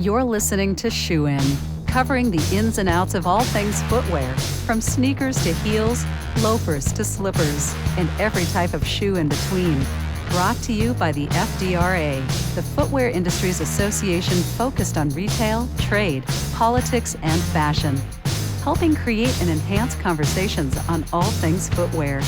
You're listening to Shoe In, covering the ins and outs of all things footwear, from sneakers to heels, loafers to slippers, and every type of shoe in between. Brought to you by the FDRA, the Footwear Industries Association focused on retail, trade, politics, and fashion, helping create and enhance conversations on all things footwear.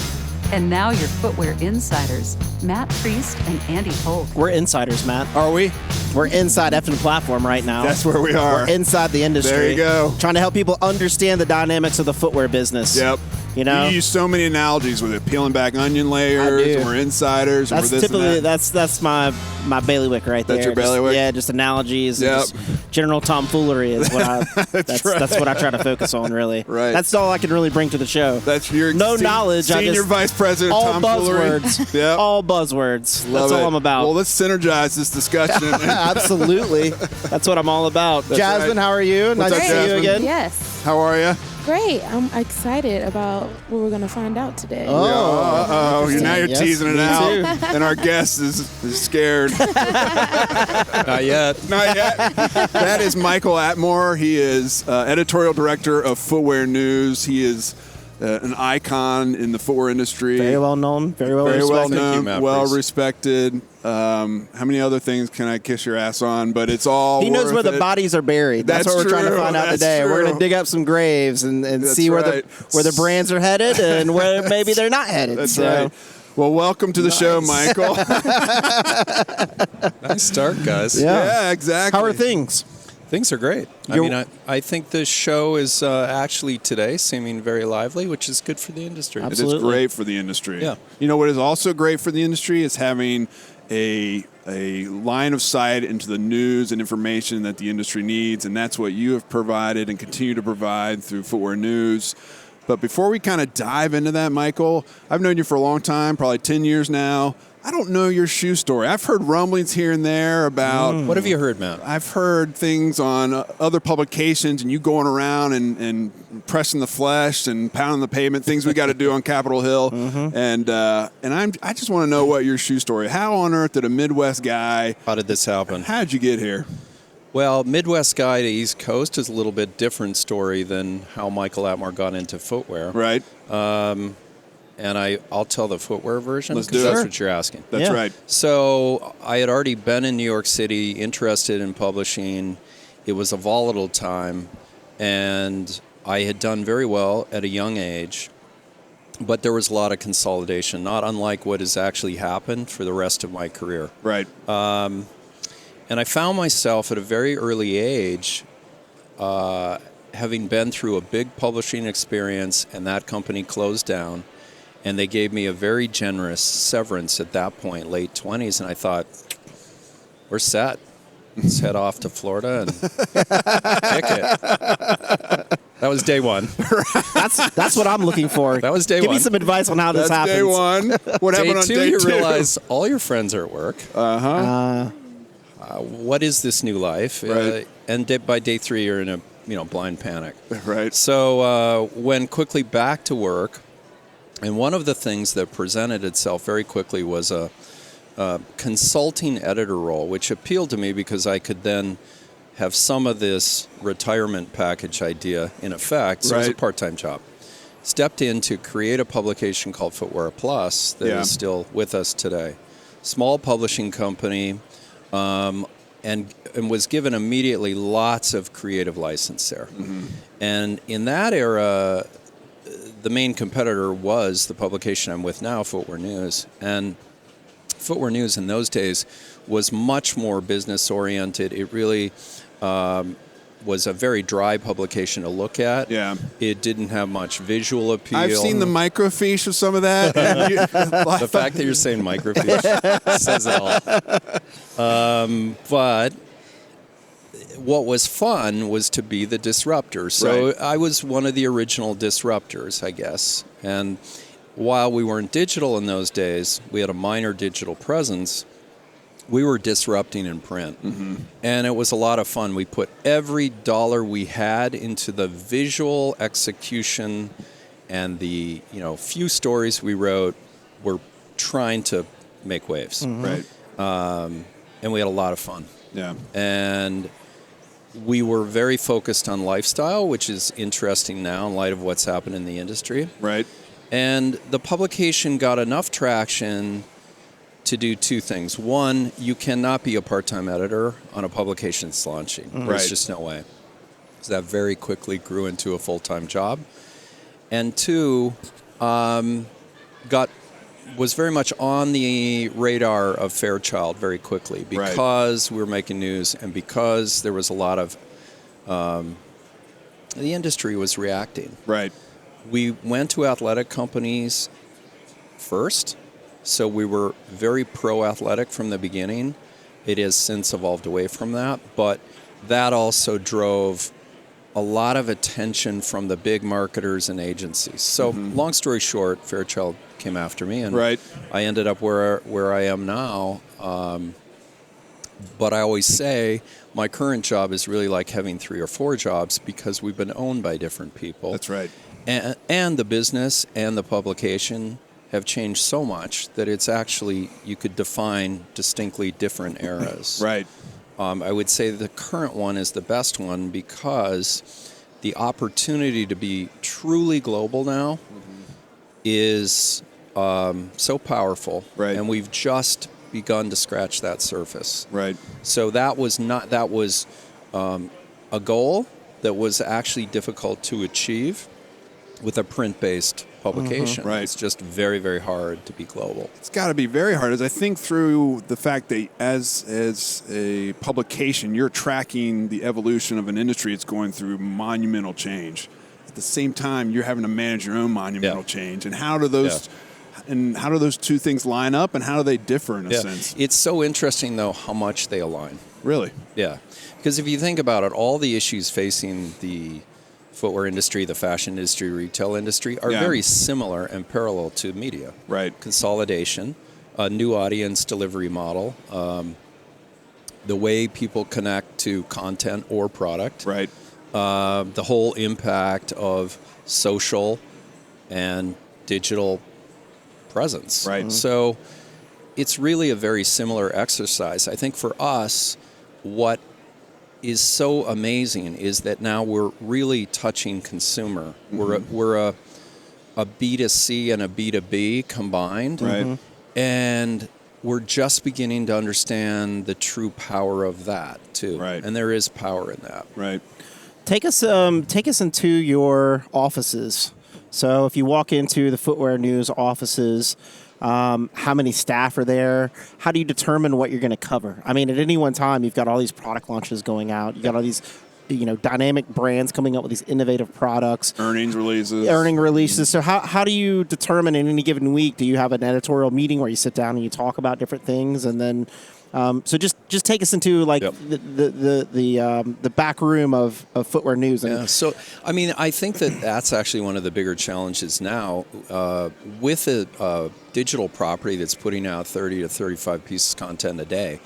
And now your footwear insiders, Matt Priest and Andy Holt. We're insiders, Matt. Are we? We're inside effing platform right now. That's where we are. We're inside the industry. There you go. Trying to help people understand the dynamics of the footwear business. Yep. You know? You use so many analogies with it. Peeling back onion layers, I do. and we're insiders, and That's we're this typically and that. that's my bailiwick right there. That's your bailiwick? Yeah, just analogies. Yep. And just general tomfoolery is what I. that's what I try to focus on. Really. Right. That's all I can really bring to the show. That's your knowledge. Senior Vice President all tomfoolery. buzzwords. Yep. All buzzwords. Love that's it. all I'm about. Well, let's synergize this discussion. Absolutely. That's what I'm all about. That's Jasmine, right. how are you? What's Nice up, to see you Jasmine? again. Yes. How are you? Great. I'm excited about what we're going to find out today. Oh, now you're Yes, teasing it me out, too. and our guest is scared. Not yet. Not yet. That is Michael Atmore. He is editorial director of Footwear News. He is an icon in the footwear industry. Very well known. Very well Very well respected. Thank you, known, Matt well Priest. respected. How many other things can I kiss your ass on? But it's all He knows worth where the it. bodies are buried. That's what we're trying to true. find out That's today. We're true. going to dig up some graves and That's see where right. the brands are headed and where maybe they're not headed. That's So, right. Well, welcome to the show, Michael. Nice start, guys. Yeah. Yeah, exactly. How are things? Things are great. I think this show is actually today seeming very lively, which is good for the industry. It is Absolutely. great for the industry. Yeah. You know what is also great for the industry is having a line of sight into the news and information that the industry needs, and that's what you have provided and continue to provide through Footwear News. But before we kind of dive into that, Michael, I've known you for a long time, probably 10 years now. I don't know your shoe story. I've heard rumblings here and there about What have you heard, Matt? I've heard things on other publications and you going around and pressing the flesh and pounding the pavement, things we got to do on Capitol Hill. And I just want to know what your shoe story. How on earth did a Midwest guy, How did this happen? how did you get here? Well, Midwest guy to East Coast is a little bit different story than how Michael Atmore got into footwear. Right? And I'll tell the footwear version Let's because do it. that's what you're asking. That's Yeah. right. So I had already been in New York City, interested in publishing. It was a volatile time, and I had done very well at a young age. But there was a lot of consolidation, not unlike what has actually happened for the rest of my career. Right. And I found myself at a very early age having been through a big publishing experience, and that company closed down. And they gave me a very generous severance at that point, late 20s, and I thought, we're set. Let's head off to Florida and kick it. That was day one. That's what I'm looking for. That was day Give one. me some advice on how this That's happens. day one. What Day happened on two, day you two? realize all your friends are at work. What is this new life? Right. And by day three, you're in a blind panic. Right. So went quickly back to work, and one of the things that presented itself very quickly was a consulting editor role, which appealed to me because I could then have some of this retirement package idea in effect. So it was a Right. part-time job. Stepped in to create a publication called Footwear Plus that is still with us today. Small publishing company, and was given immediately lots of creative license there. And in that era, the main competitor was the publication I'm with now, Footwear News. And Footwear News in those days was much more business-oriented. It really was a very dry publication to look at. Yeah. It didn't have much visual appeal. I've seen the microfiche of some of that. and The fact that you're saying microfiche says it all. But what was fun was to be the disruptor. So Right. I was one of the original disruptors, I guess. And while we weren't digital in those days, we had a minor digital presence. We were disrupting in print. And it was a lot of fun. We put every dollar we had into the visual execution, and the few stories we wrote were trying to make waves. Right. And we had a lot of fun. Yeah. And we were very focused on lifestyle, which is interesting now in light of what's happened in the industry. Right. And the publication got enough traction to do two things. One, you cannot be a part-time editor on a publication that's launching. There's Right. just no way. So that very quickly grew into a full-time job. And two, was very much on the radar of Fairchild very quickly because we were making news and because there was a lot of the industry was reacting. Right. We went to athletic companies first, so we were very pro-athletic from the beginning. It has since evolved away from that, but that also drove a lot of attention from the big marketers and agencies. So long story short, Fairchild came after me, and I ended up where I am now. But I always say my current job is really like having 3 or 4 jobs because we've been owned by different people. That's right. And the business and the publication have changed so much that it's actually, you could define distinctly different eras. Right. I would say the current one is the best one because the opportunity to be truly global now is so powerful. Right. And we've just begun to scratch that surface. Right. So that was a goal that was actually difficult to achieve with a print-based publication. Right. It's just very, very hard to be global. It's got to be very hard. As I think through the fact that as a publication, you're tracking the evolution of an industry, it's going through monumental change. At the same time, you're having to manage your own monumental change. And how do those two things line up, and how do they differ in a sense? It's so interesting, though, how much they align. Really? Yeah. Because if you think about it, all the issues facing the footwear industry, the fashion industry, retail industry are very similar and parallel to media. Right. Consolidation, a new audience delivery model, the way people connect to content or product. Right. The whole impact of social and digital presence. Right. So it's really a very similar exercise. I think for us, what is so amazing is that now we're really touching consumer. We're a B2C and a B2B combined. Right. And we're just beginning to understand the true power of that too. Right. And there is power in that. Right. Take us into your offices. So if you walk into the Footwear News offices, how many staff are there? How do you determine what you're going to cover? I mean, at any one time, you've got all these product launches going out. You've got all these, dynamic brands coming up with these innovative products. Earning releases. So how do you determine in any given week? Do you have an editorial meeting where you sit down and you talk about different things? And then, so just take us into the back room of Footwear News. Yeah. So, I mean, I think that's actually one of the bigger challenges now with a digital property that's putting out 30 to 35 pieces of content a day.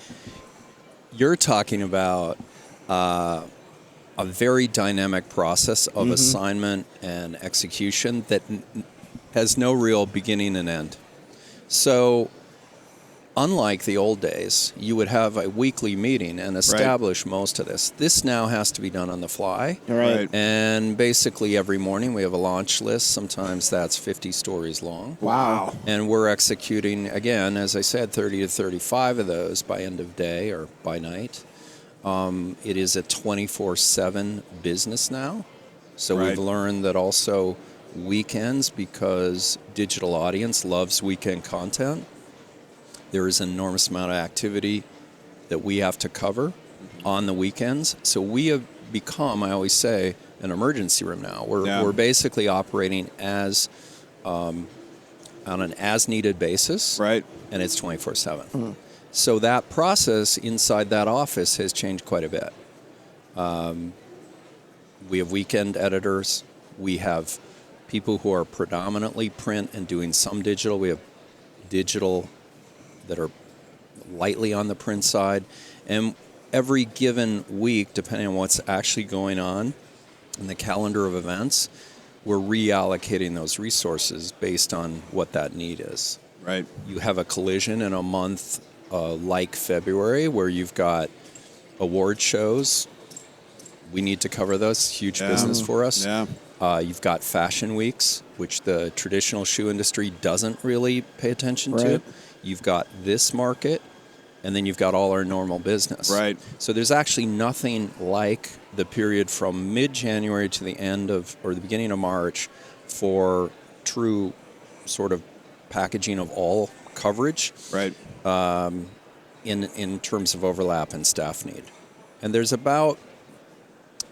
You're talking about a very dynamic process of assignment and execution that has no real beginning and end. So, unlike the old days, you would have a weekly meeting and establish most of this. This now has to be done on the fly. Right. And basically every morning we have a launch list. Sometimes that's 50 stories long. Wow. And we're executing, again, as I said, 30 to 35 of those by end of day or by night. It is a 24/7 business now. So we've learned that also weekends, because digital audience loves weekend content, there is an enormous amount of activity that we have to cover on the weekends. So we have become, I always say, an emergency room now. We're basically operating as on an as-needed basis, Right. and it's 24/7. So that process inside that office has changed quite a bit. We have weekend editors. We have people who are predominantly print and doing some digital. We have digital that are lightly on the print side. And every given week, depending on what's actually going on in the calendar of events, we're reallocating those resources based on what that need is. Right. You have a collision in a month like February, where you've got award shows we need to cover those. Huge business for us. Yeah. You've got fashion weeks, which the traditional shoe industry doesn't really pay attention to. Right. You've got this market, and then you've got all our normal business. Right. So there's actually nothing like the period from mid-January to the end of, or the beginning of March, for true sort of packaging of all coverage. Right. In terms of overlap and staff need. And there's about,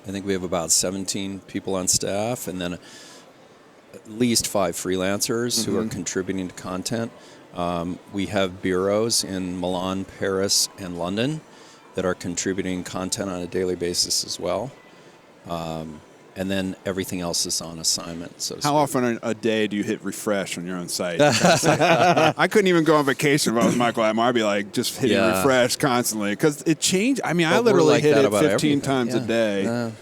I think we have about 17 people on staff, and then at least 5 freelancers who are contributing to content. We have bureaus in Milan, Paris, and London that are contributing content on a daily basis as well. And then everything else is on assignment. So How often a day do you hit refresh on your own site? I couldn't even go on vacation if I was Michael Atmore. I'd be like just hitting refresh constantly because it changed. I mean, I literally like hit that it about 15 everything. times a Yeah. day.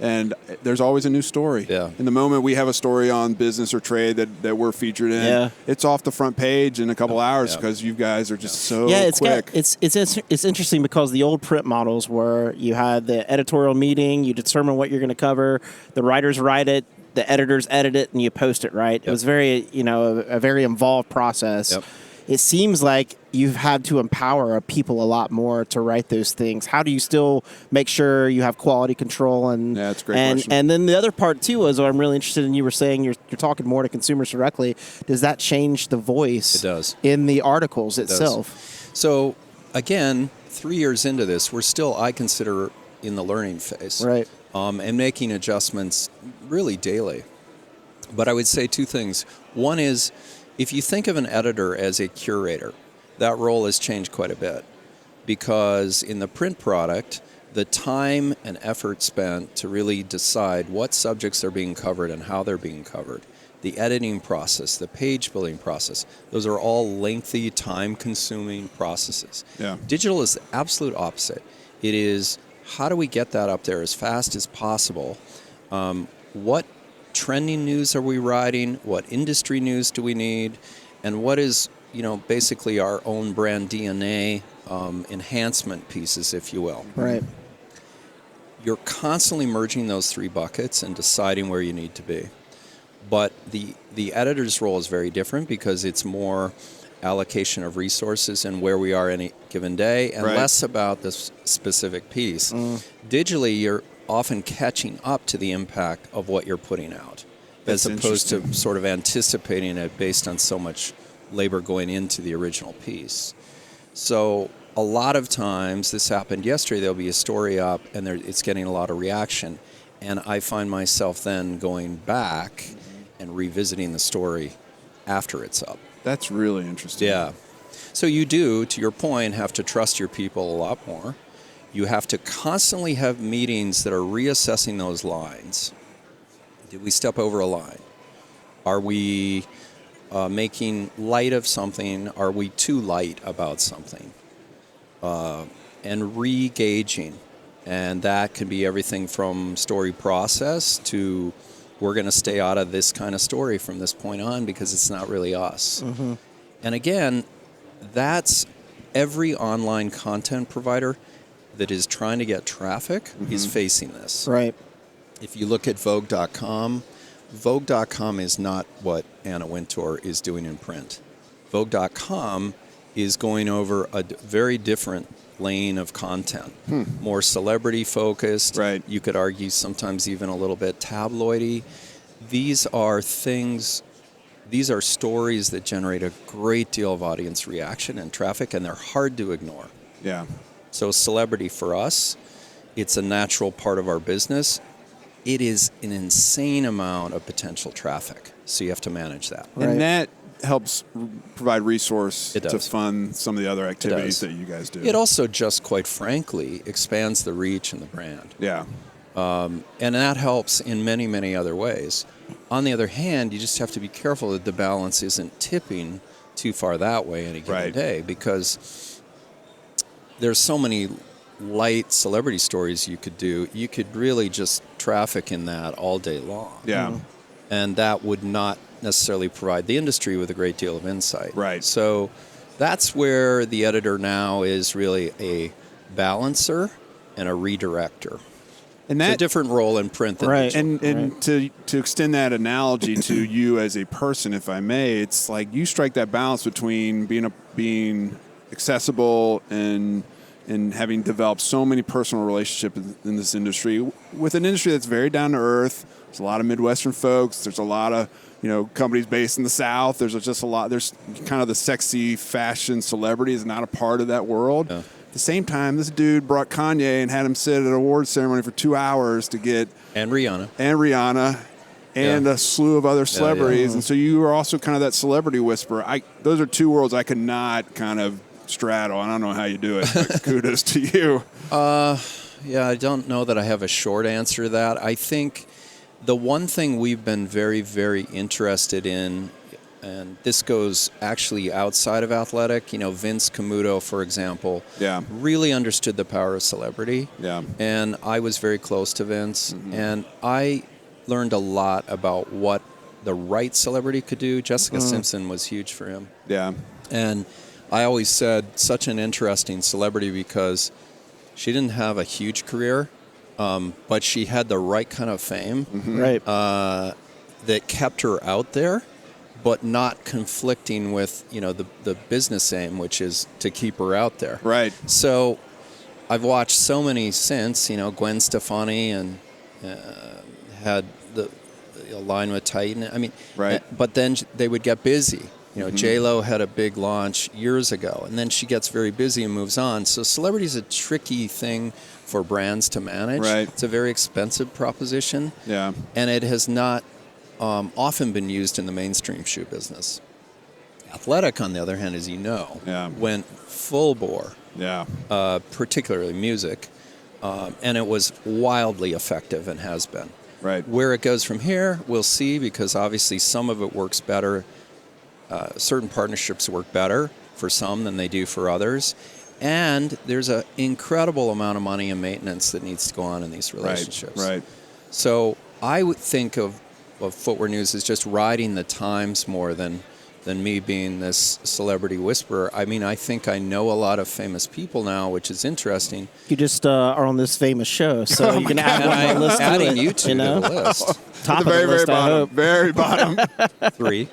And there's always a new story. Yeah. In the moment we have a story on business or trade that we're featured in, it's off the front page in a couple hours because you guys are just so quick. It's interesting because the old print models were you had the editorial meeting, you determine what you're going to cover, the writers write it, the editors edit it, and you post it. Right? It was very a very involved process. Yep. It seems like you've had to empower people a lot more to write those things. How do you still make sure you have quality control? And that's a great question. And then the other part too is what I'm really interested in. You were saying you're talking more to consumers directly. Does that change the voice? It does. In the articles itself. So again, 3 years into this, we're still, I consider, in the learning phase. Right. And making adjustments really daily. But I would say 2 things. One is, if you think of an editor as a curator, that role has changed quite a bit because in the print product, the time and effort spent to really decide what subjects are being covered and how they're being covered, the editing process, the page building process, those are all lengthy, time-consuming processes. Yeah. Digital is the absolute opposite. It is, how do we get that up there as fast as possible? What trending news are we writing? What industry news do we need? And what is, basically our own brand DNA enhancement pieces, if you will. Right. You're constantly merging those 3 buckets and deciding where you need to be. But the editor's role is very different because it's more allocation of resources and where we are any given day and less about this specific piece. Digitally, you're often catching up to the impact of what you're putting out, as opposed to sort of anticipating it based on so much labor going into the original piece. So a lot of times, this happened yesterday, there'll be a story up and it's getting a lot of reaction, and I find myself then going back and revisiting the story after it's up. That's really interesting. Yeah. So you do, to your point, have to trust your people a lot more. You have to constantly have meetings that are reassessing those lines. Did we step over a line? Are we making light of something? Are we too light about something? And re-gauging. And that can be everything from story process to we're going to stay out of this kind of story from this point on because it's not really us. And again, that's every online content provider that is trying to get traffic is facing this. Right. If you look at Vogue.com, Vogue.com is not what Anna Wintour is doing in print. Vogue.com is going over a very different lane of content, more celebrity focused. Right. You could argue sometimes even a little bit tabloidy. These are things, these are stories that generate a great deal of audience reaction and traffic, and they're hard to ignore. Yeah. So celebrity for us, it's a natural part of our business. It is an insane amount of potential traffic, so you have to manage that. Right. And that helps provide resource It to does. fund some of the other activities does. that you guys do. It also just, quite frankly, expands the reach and the brand. Yeah. And that helps in many, many other ways. On the other hand, you just have to be careful that the balance isn't tipping too far that way any given day, because there's so many light celebrity stories you could do. You could really just traffic in that all day long. Yeah. And that would not necessarily provide the industry with a great deal of insight. Right. So that's where the editor now is really a balancer and a redirector. And it's a different role in print than Right. digital. And to extend that analogy to you as a person, if I may, it's like you strike that balance between being accessible and having developed so many personal relationships in this industry, with an industry that's very down to earth. There's a lot of Midwestern folks. There's a lot of companies based in the South. There's just a lot. There's kind of the sexy fashion celebrity is not a part of that world. Yeah. At the same time, this dude brought Kanye and had him sit at an awards ceremony for 2 hours to get And Rihanna. and a slew of other celebrities. And so you are also kind of that celebrity whisperer. Those are two worlds I could not kind of straddle. I don't know how you do it, but kudos to you. Yeah, I don't know that I have a short answer to that. I think the one thing we've been very, very interested in, and this goes actually outside of athletic, Vince Camuto, for example, really understood the power of celebrity. Yeah. And I was very close to Vince, and I learned a lot about what the right celebrity could do. Jessica Simpson was huge for him. Yeah. And I always said such an interesting celebrity because she didn't have a huge career, but she had the right kind of fame Right. that kept her out there, but not conflicting with the business aim, which is to keep her out there. Right. So I've watched so many since, Gwen Stefani and had the line with Titan. I mean, Right. But then they would get busy. J-Lo had a big launch years ago, and then she gets very busy and moves on. So celebrity is a tricky thing for brands to manage. Right. It's a very expensive proposition. Yeah. And it has not often been used in the mainstream shoe business. Athletic, on the other hand, as you know, went full bore, particularly music, and it was wildly effective and has been. Right. Where it goes from here, we'll see, because obviously some of it works better. Certain partnerships work better for some than they do for others. And there's an incredible amount of money and maintenance that needs to go on in these relationships. Right. So I would think of Footwear News as just riding the times more than me being this celebrity whisperer. I mean, I think I know a lot of famous people now, which is interesting. You just are on this famous show, so you can add one more list to adding it. you two to the list. Top At the of very, the list, very I bottom. hope. Very bottom. 3.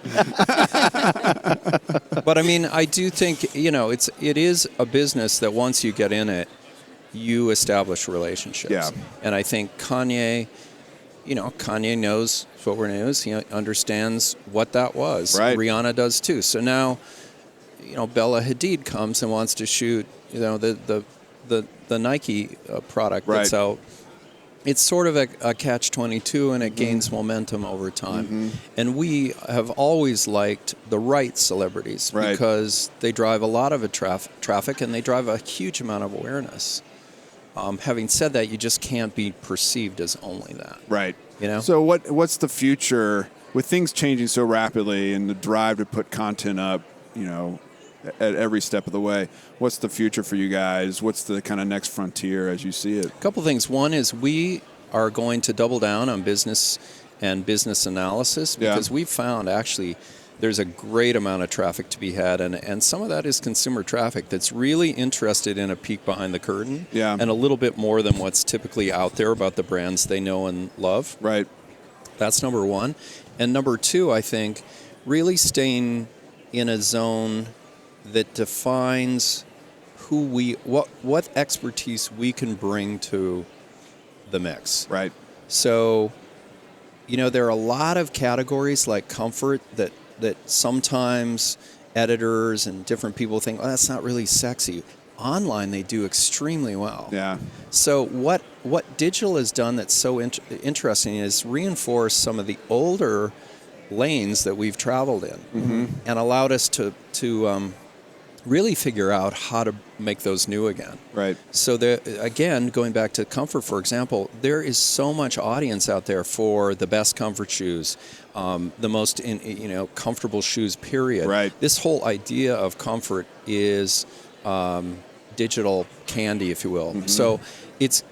But I mean, I do think, it is a business that once you get in it, you establish relationships. Yeah. And I think Kanye knows Footwear News. He understands what that was. Right. Rihanna does too. So now, Bella Hadid comes and wants to shoot, the Nike product that's out. It's sort of a catch-22, and it gains momentum over time. And we have always liked the right celebrities because they drive a lot of traffic and they drive a huge amount of awareness. Having said that, you just can't be perceived as only that. Right. So what's the future with things changing so rapidly and the drive to put content up, at every step of the way? What's the future for you guys? What's the kind of next frontier as you see it? A couple things. One is we are going to double down on business and business analysis because we've found actually there's a great amount of traffic to be had, and some of that is consumer traffic that's really interested in a peek behind the curtain and a little bit more than what's typically out there about the brands they know and love. Right. That's number one. And number two, I think, really staying in a zone that defines what expertise we can bring to the mix. Right. So, there are a lot of categories like comfort that sometimes editors and different people think, that's not really sexy. Online, they do extremely well. Yeah. So what digital has done that's so interesting is reinforce some of the older lanes that we've traveled in and allowed us to really figure out how to make those new again. Right. So again, going back to comfort, for example, there is so much audience out there for the best comfort shoes, the most comfortable shoes, period. Right. This whole idea of comfort is digital candy, if you will. So it's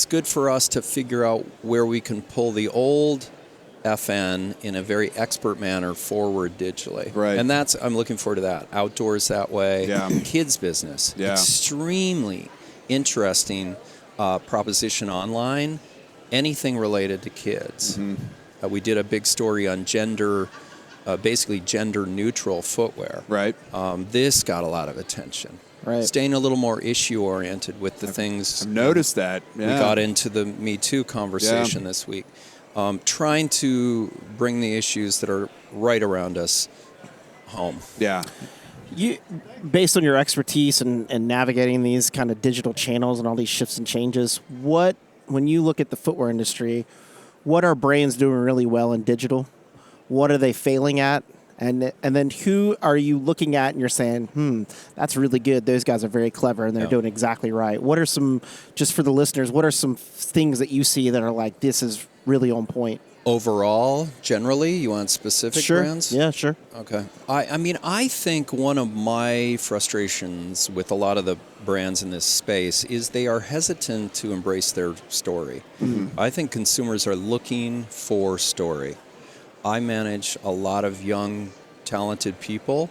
good for us to figure out where we can pull the old FN in a very expert manner forward digitally. Right. And I'm looking forward to that. Outdoors that way. Yeah. Kids business. Yeah. Extremely interesting proposition online. anything related to kids. We did a big story on basically gender-neutral footwear. Right. This got a lot of attention. Right. Staying a little more issue-oriented with the things. I've noticed that. Yeah. We got into the Me Too conversation this week. Trying to bring the issues that are right around us home. Yeah. You, based on your expertise and navigating these kind of digital channels and all these shifts and changes, when you look at the footwear industry, what are brands doing really well in digital? What are they failing at? And then who are you looking at and you're saying, that's really good. Those guys are very clever and they're doing exactly right. What are some, just for the listeners, what are some things that you see that are like, this is really on point? Overall, generally, you want specific brands? Yeah, sure. Okay. I mean, I think one of my frustrations with a lot of the brands in this space is they are hesitant to embrace their story. I think consumers are looking for story. I manage a lot of young, talented people,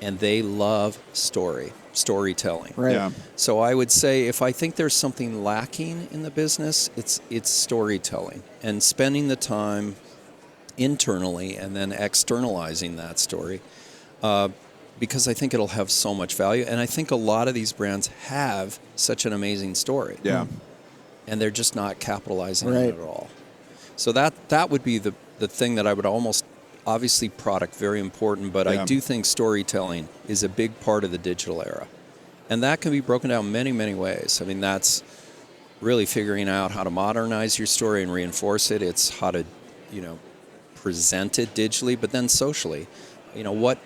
and they love storytelling. Right. Yeah. So I would say if I think there's something lacking in the business, it's storytelling and spending the time internally and then externalizing that story because I think it'll have so much value. And I think a lot of these brands have such an amazing story. Yeah. And they're just not capitalizing on it at all. So that would be the thing that I would almost, obviously product, very important, but I do think storytelling is a big part of the digital era. And that can be broken down many, many ways. I mean, that's really figuring out how to modernize your story and reinforce it. It's how to, present it digitally, but then socially. What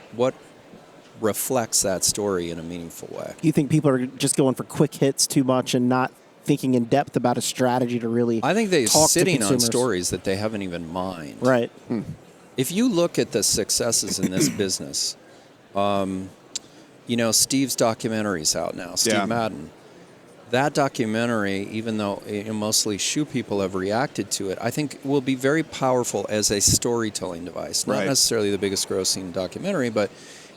reflects that story in a meaningful way. You think people are just going for quick hits too much and not thinking in depth about a strategy to really I think they're talk sitting to on consumers? stories that they haven't even mined. Right. If you look at the successes in this business, Steve's documentary's out now, Steve Madden. That documentary, even though mostly shoe people have reacted to it, I think will be very powerful as a storytelling device. Not necessarily the biggest grossing documentary, but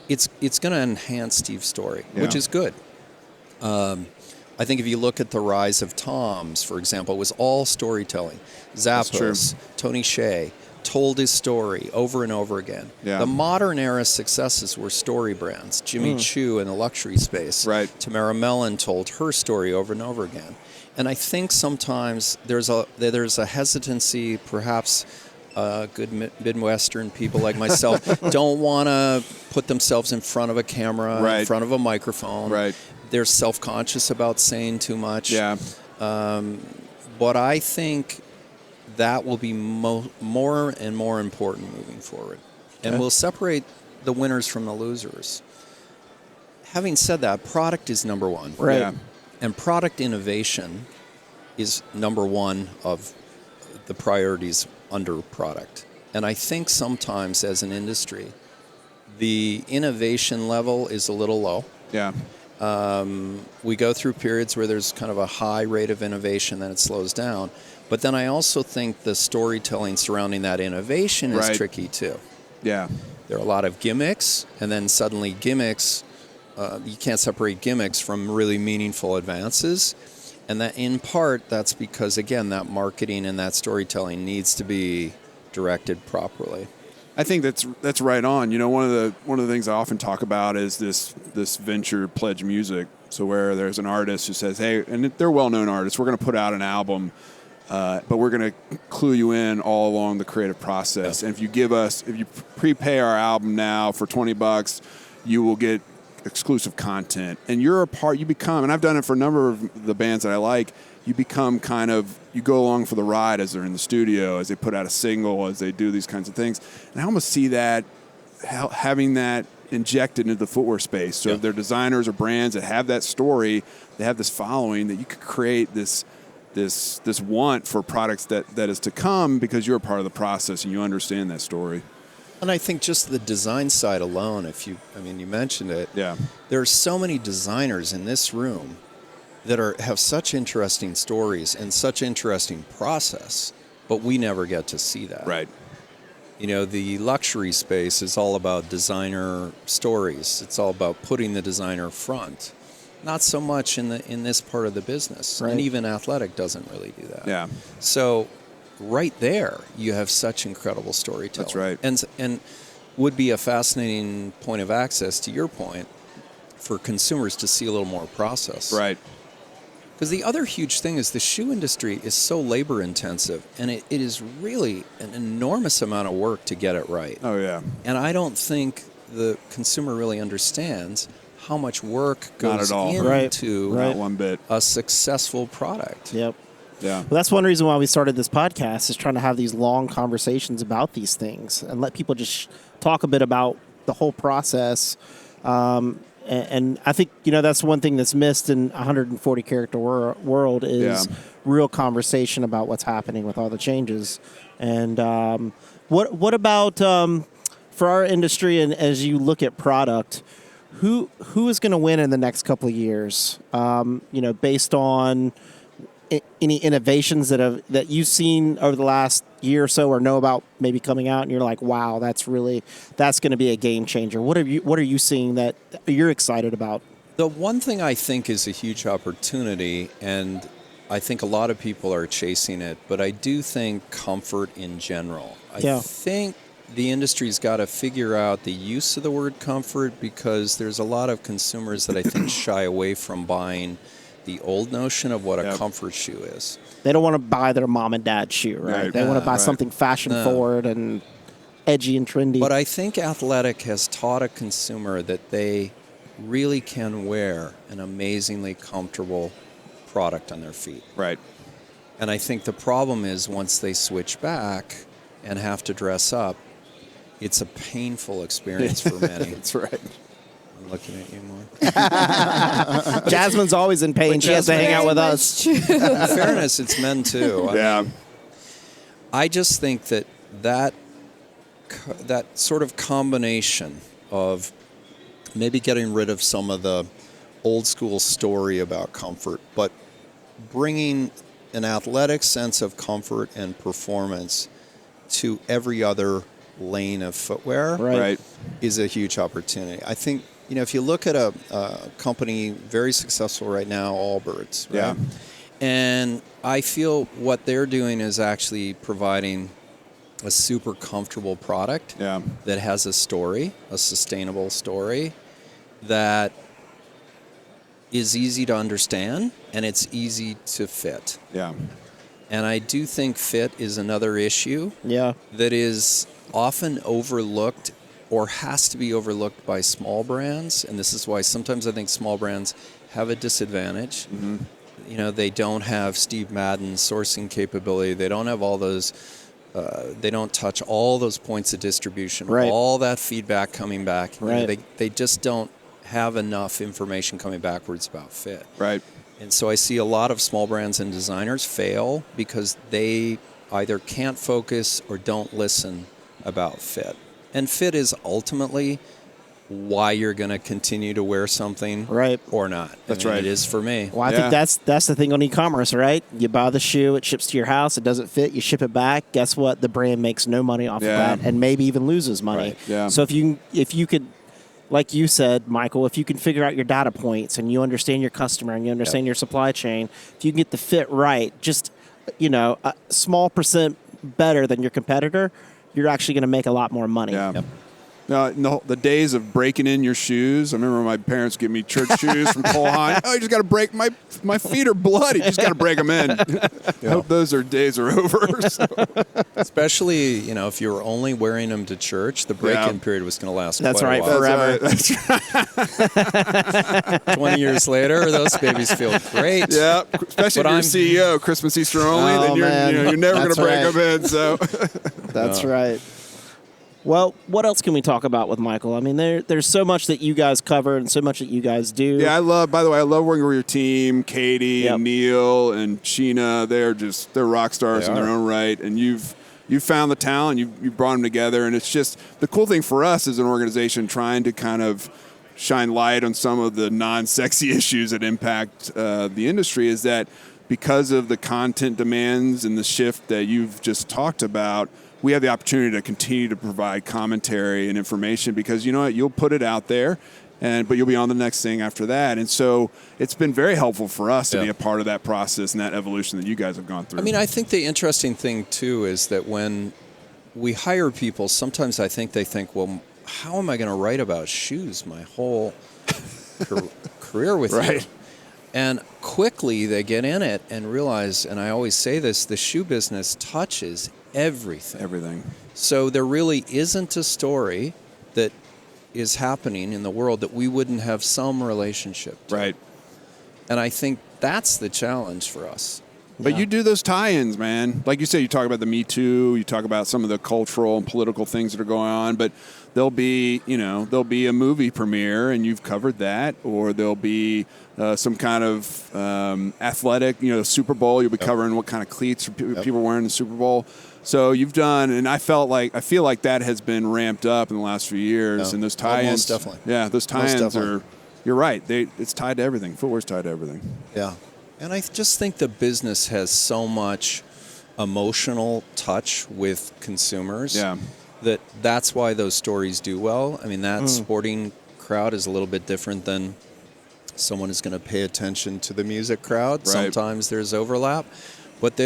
it's going to enhance Steve's story, which is good. I think if you look at the rise of Tom's, for example, it was all storytelling. Zappos, Tony Hsieh told his story over and over again. Yeah. The modern era successes were story brands. Jimmy Choo in the luxury space. Right. Tamara Mellon told her story over and over again. And I think sometimes there's a hesitancy, perhaps good Midwestern people like myself don't want to put themselves in front of a camera, in front of a microphone. Right. They're self-conscious about saying too much. Yeah. But I think that will be more and more important moving forward. And will separate the winners from the losers. Having said that, product is number one. Right. Yeah. And product innovation is number one of the priorities under product. And I think sometimes as an industry, the innovation level is a little low. Yeah. We go through periods where there's kind of a high rate of innovation, then it slows down. But then I also think the storytelling surrounding that innovation is tricky too. Yeah. There are a lot of gimmicks, and then suddenly gimmicks, you can't separate gimmicks from really meaningful advances. And that in part, that's because, again, that marketing and that storytelling needs to be directed properly. I think that's right on. One of the things I often talk about is this venture pledge music. So where there's an artist who says, "Hey," and they're well-known artists, we're going to put out an album, but we're going to clue you in all along the creative process. And if you prepay our album now for $20, you will get exclusive content. And you're a part. You become, and I've done it for a number of the bands that I like. You become you go along for the ride as they're in the studio, as they put out a single, as they do these kinds of things. And I almost see that, having that injected into the footwear space. So if they're designers or brands that have that story, they have this following, that you could create this want for products that is to come because you're a part of the process and you understand that story. And I think just the design side alone, you mentioned it. Yeah. There are so many designers in this room that have such interesting stories and such interesting process, but we never get to see that. Right. The luxury space is all about designer stories. It's all about putting the designer front. Not so much in this part of the business, Right. and even athletic doesn't really do that. Yeah. So, right there, you have such incredible storytelling. That's right. And would be a fascinating point of access, to your point, for consumers to see a little more process. Right. Because the other huge thing is the shoe industry is so labor intensive, and it is really an enormous amount of work to get it right. Oh, yeah. And I don't think the consumer really understands how much work Not goes at all. into Right. Not one bit. a successful product. Yep. Yeah. Well, that's one reason why we started this podcast, is trying to have these long conversations about these things and let people just talk a bit about the whole process. And I think, that's one thing that's missed in 140 character world is real conversation about what's happening with all the changes. And what about for our industry, and as you look at product, who is going to win in the next couple of years? Based on any innovations that you've seen over the last year or so, or know about maybe coming out, and you're like, wow, that's going to be a game changer. What are you seeing that you're excited about? The one thing I think is a huge opportunity, and I think a lot of people are chasing it, but I do think comfort in general. I think the industry's got to figure out the use of the word comfort, because there's a lot of consumers that I think shy away from buying the old notion of what a comfort shoe is. They don't want to buy their mom and dad's shoe, right? Right. They want to buy Right. something fashion forward and edgy and trendy. But I think athletic has taught a consumer that they really can wear an amazingly comfortable product on their feet. Right. And I think the problem is once they switch back and have to dress up, it's a painful experience for many. That's right. I'm looking at you more. Jasmine's always in pain. She has to hang out with us. In fairness, it's men too. I mean, I just think that sort of combination of maybe getting rid of some of the old school story about comfort, but bringing an athletic sense of comfort and performance to every other lane of footwear Right. is a huge opportunity. I think, if you look at a company very successful right now, Allbirds, right? Yeah. And I feel what they're doing is actually providing a super comfortable product that has a story, a sustainable story that is easy to understand and it's easy to fit. Yeah. And I do think fit is another issue Yeah. that is often overlooked or has to be overlooked by small brands. And this is why sometimes I think small brands have a disadvantage. Mm-hmm. They don't have Steve Madden's sourcing capability. They don't have all those, they don't touch all those points of distribution, Right. all that feedback coming back. Right. They just don't have enough information coming backwards about fit. Right. And so I see a lot of small brands and designers fail because they either can't focus or don't listen about fit. And fit is ultimately why you're going to continue to wear something Right. or not. That's I mean, right. It is for me. Well, I think that's the thing on e-commerce, right? You buy the shoe, it ships to your house, it doesn't fit, you ship it back. Guess what? The brand makes no money off of that, and maybe even loses money. Right. Yeah. So if you could, like you said, Michael, if you can figure out your data points and you understand your customer and you understand your supply chain, if you can get the fit right, just a small percent better than your competitor, you're actually going to make a lot more money. Yeah. Yep. No, the days of breaking in your shoes. I remember my parents gave me church shoes from Cole Haan. Oh, you just got to break my feet are bloody. You just got to break them in. I hope those days are over. So. Especially, if you were only wearing them to church, the break-in period was going to last That's quite right, a while. forever. That's right. 20 years later, those babies feel great. Yeah, especially But if you're CEO, Christmas, Easter only, Oh, then you're never going to break That's them in. So That's right. Well, what else can we talk about with Michael? I mean, there's so much that you guys cover and so much that you guys do. yeah, by the way, I love working with your team, Katie Yep. and Neil and Sheena. They're rock stars They in their are. own right, and you've found the talent, you've brought them together, and it's just the cool thing for us as an organization trying to kind of shine light on some of the non-sexy issues that impact the industry is that because of the content demands and the shift that you've just talked about, we have the opportunity to continue to provide commentary and information because you know what, you'll put it out there but you'll be on the next thing after that. And so it's been very helpful for us to be a part of that process and that evolution that you guys have gone through. I mean, I think the interesting thing, too, is that when we hire people, sometimes I think they think, well, how am I going to write about shoes my whole career with you? And quickly they get in it and realize, and I always say this, the shoe business touches everything. Everything. So there really isn't a story that is happening in the world that we wouldn't have some relationship to. Right. And I think that's the challenge for us. But you do those tie-ins, man. Like you said, you talk about the Me Too, you talk about some of the cultural and political things that are going on, but there'll be a movie premiere and you've covered that, or there'll be some kind of athletic, Super Bowl, you'll be covering what kind of cleats are people wearing in the Super Bowl. So you've done, and I feel like that has been ramped up in the last few years, and those tie-ins, definitely. Yeah, those tie-ins are, you're right, it's tied to everything. Footwear's tied to everything. Yeah. And I just think the business has so much emotional touch with consumers that's why those stories do well. I mean, that sporting crowd is a little bit different than someone who's going to pay attention to the music crowd. Right. Sometimes there's overlap. But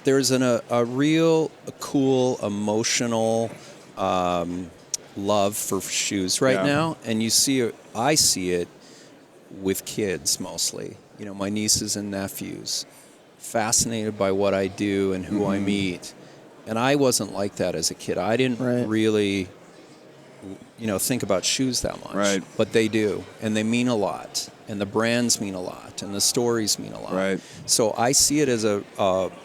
there's a real cool emotional love for shoes right now. And I see it with kids mostly. My nieces and nephews, fascinated by what I do and who I meet. And I wasn't like that as a kid. I didn't really, think about shoes that much. Right. But they do. And they mean a lot. And the brands mean a lot. And the stories mean a lot. Right. So I see it as a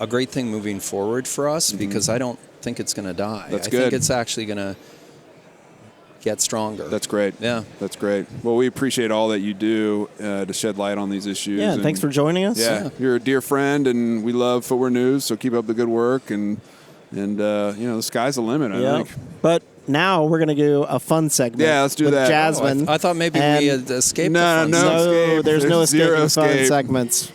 great thing moving forward for us because I don't think it's going to die. That's I good. think it's actually going to get stronger. That's great. Yeah. That's great. Well, we appreciate all that you do to shed light on these issues. Yeah, and thanks for joining us. Yeah, you're a dear friend, and we love Footwear News, so keep up the good work, and the sky's the limit, I think. But now we're going to do a fun segment. Yeah, let's do with that. Jasmine. I thought maybe we had escaped the fun No, there's no zero escaping fun escape. segments.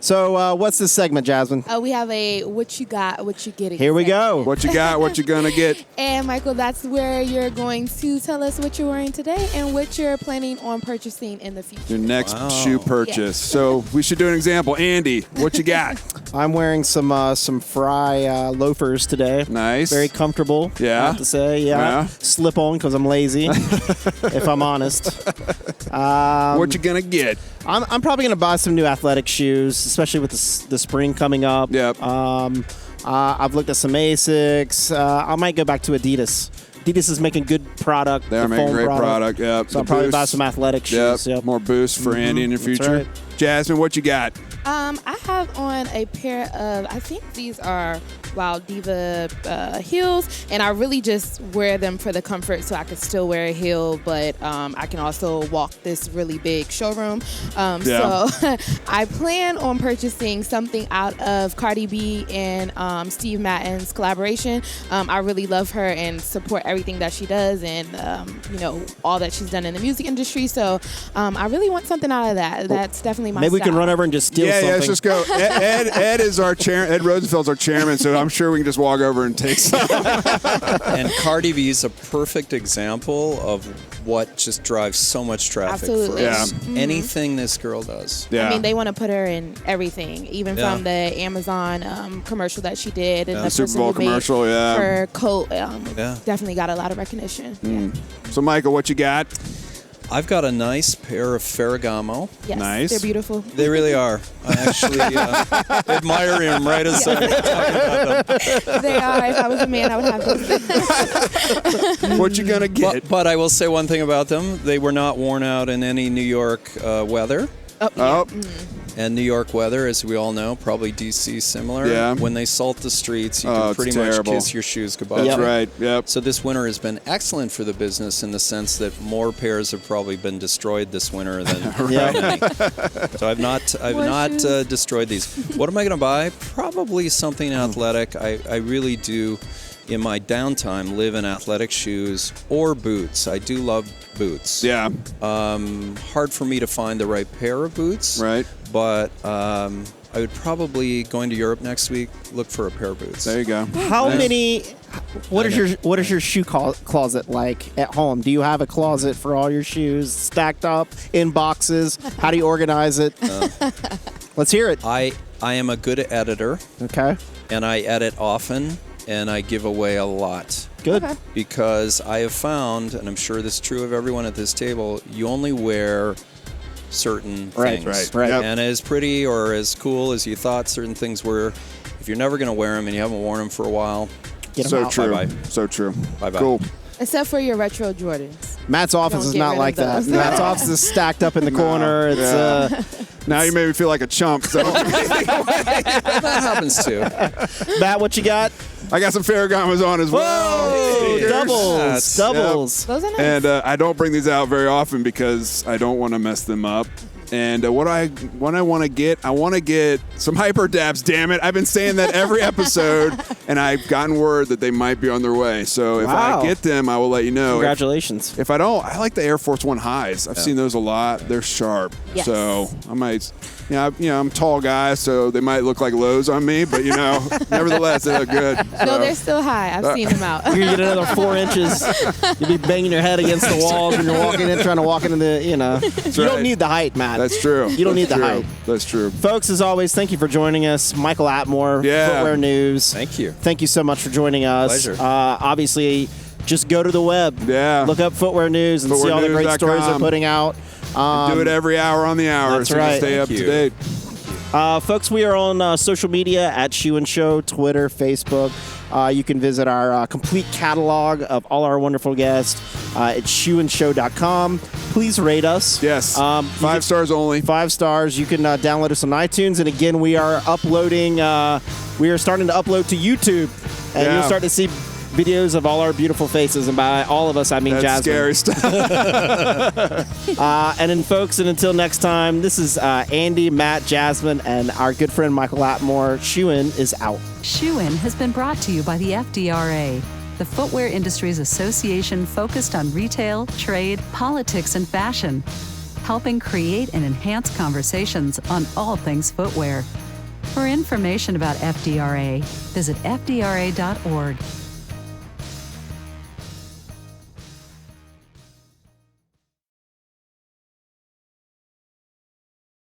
So what's this segment, Jasmine? We have a what you got, what you getting. Here we go. What you got, what you gonna get. And Michael, that's where you're going to tell us what you're wearing today and what you're planning on purchasing in the future. Your next shoe purchase. Yes. So we should do an example. Andy, what you got? I'm wearing some Fry loafers today. Nice. Very comfortable, I have to say. Yeah. Slip on because I'm lazy, if I'm honest. What you gonna get? I'm probably going to buy some new athletic shoes, especially with the spring coming up. Yep. I've looked at some Asics. I might go back to Adidas. Adidas is making good product. They're making great product. Yep. So I'll probably buy some athletic shoes. Yep. More boosts for Andy in the future. Right. Jasmine, what you got? I have on a pair of, I think these are Wild Diva heels, and I really just wear them for the comfort so I can still wear a heel, but I can also walk this really big showroom. So I plan on purchasing something out of Cardi B and Steve Madden's collaboration. I really love her and support everything that she does and, all that she's done in the music industry. So I really want something out of that. That's definitely my Maybe style. we can run over and just steal something. Yeah, let's just go. Ed is our chair. Ed Rosenfeld's our chairman, so I'm sure we can just walk over and take some. And Cardi B is a perfect example of what just drives so much traffic Absolutely. for us. Mm-hmm. Anything this girl does. Yeah. I mean, they want to put her in everything, even from the Amazon commercial that she did, and the Super Bowl person who made commercial. Yeah. her coat definitely got a lot of recognition. Yeah. So, Michael, what you got? I've got a nice pair of Ferragamo. Yes, Nice. they're beautiful. They really are. I actually admire them right as I'm talking about them. They are. If I was a man, I would have those. What you gonna get? But I will say one thing about them. They were not worn out in any New York weather. Oh. And New York weather, as we all know, probably D.C. similar. Yeah. When they salt the streets, you Oh, can it's pretty terrible. much kiss your shoes goodbye. That's right. Yep. So this winter has been excellent for the business in the sense that more pairs have probably been destroyed this winter than many. So I've not destroyed these. What am I going to buy? Probably something athletic. I really do, in my downtime, live in athletic shoes or boots. I do love boots. Yeah. Hard for me to find the right pair of boots. Right. But I would probably, going to Europe next week, look for a pair of boots. There you go. How many? What is your shoe closet like at home? Do you have a closet for all your shoes stacked up in boxes? How do you organize it? Let's hear it. I am a good editor, Okay. and I edit often, and I give away a lot. Good. Okay. Because I have found, and I'm sure this is true of everyone at this table, you only wear certain Right, things. right. Yep. And as pretty or as cool as you thought certain things were, if you're never going to wear them and you haven't worn them for a while, Get 'em So out. true. Bye-bye. So true. Bye-bye. Cool. Except for your retro Jordans. Matt's office Don't is get not rid like of that. those. Matt's office is stacked up in the corner. It's Yeah. Now you made me feel like a chump. 'Cause that happens too. Matt, what you got? I got some Ferragamo's on as well. Whoa, Sneakers. doubles, doubles. Those are nice. And I don't bring these out very often because I don't want to mess them up. And what I want to get some hyper dabs. Damn it! I've been saying that every episode, and I've gotten word that they might be on their way. So if Wow. I get them, I will let you know. Congratulations. If I don't, I like the Air Force One highs. I've seen those a lot. They're sharp. Yes. So I might, I'm a tall guy, so they might look like lows on me, but nevertheless, they look good. no, So- they're still high. I've seen them out. You're gonna get another 4 inches. You'll be banging your head against the walls when you're walking in, trying to walk into the, you don't right. need the height, Matt. That's true. You don't need That's the true. height. That's true. Folks, as always, thank you for joining us. Michael Atmore, Yeah. Footwear News. Thank you. Thank you so much for joining us. Pleasure. Obviously, just go to the web. Yeah. Look up Footwear News and see all the great stories they're Footwearnews.com. putting out. Do it every hour on the hour that's so you right. stay Thank up you. to date. Folks, we are on social media at Shoe and Show, Twitter, Facebook. You can visit our complete catalog of all our wonderful guests at shoeandshow.com. Please rate us. Yes. You 5 can- stars only. 5 stars. You can download us on iTunes. And again, we are uploading, we are starting to upload to YouTube. And Yeah. you'll start to see videos of all our beautiful faces. And by all of us, I mean That's Jasmine. scary stuff. And then, folks, and until next time, this is Andy, Matt, Jasmine, and our good friend Michael Atmore. Shoein is out. Shoe-In has been brought to you by the FDRA, the Footwear Industries Association focused on retail, trade, politics, and fashion, helping create and enhance conversations on all things footwear. For information about FDRA, visit fdra.org.